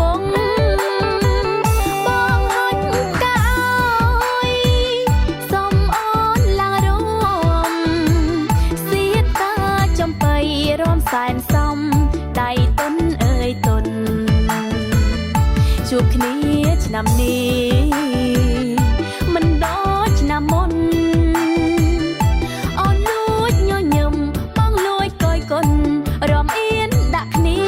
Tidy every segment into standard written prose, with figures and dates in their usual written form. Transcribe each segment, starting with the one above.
វងបងហុចកោយសុំអូនឡើងរួមសៀតតាចំបៃរំសែនសំដៃតុនអើយតុនជួបគ្នាឆ្នាំនេះមិនដូចឆ្នាំមុនអូនលួចញញឹមបងលួចកយគុនរំអៀនដាក់គ្នា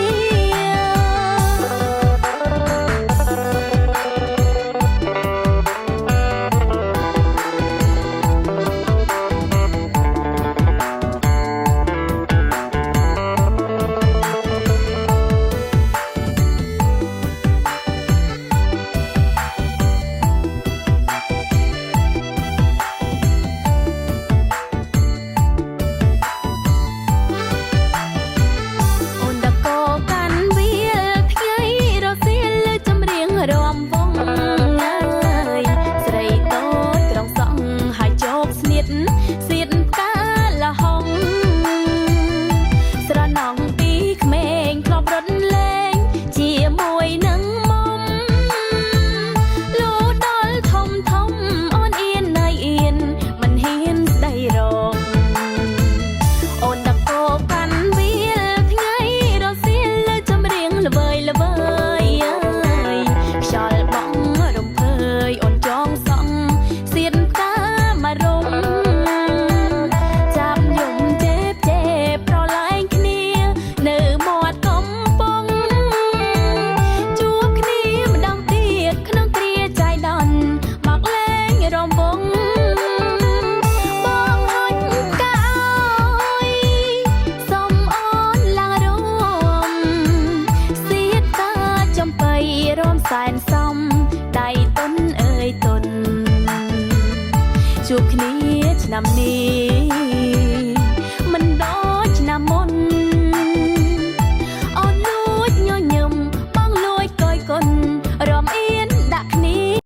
សែនសំដៃតុនអើយតុនជួបគ្នាឆ្នាំនេះ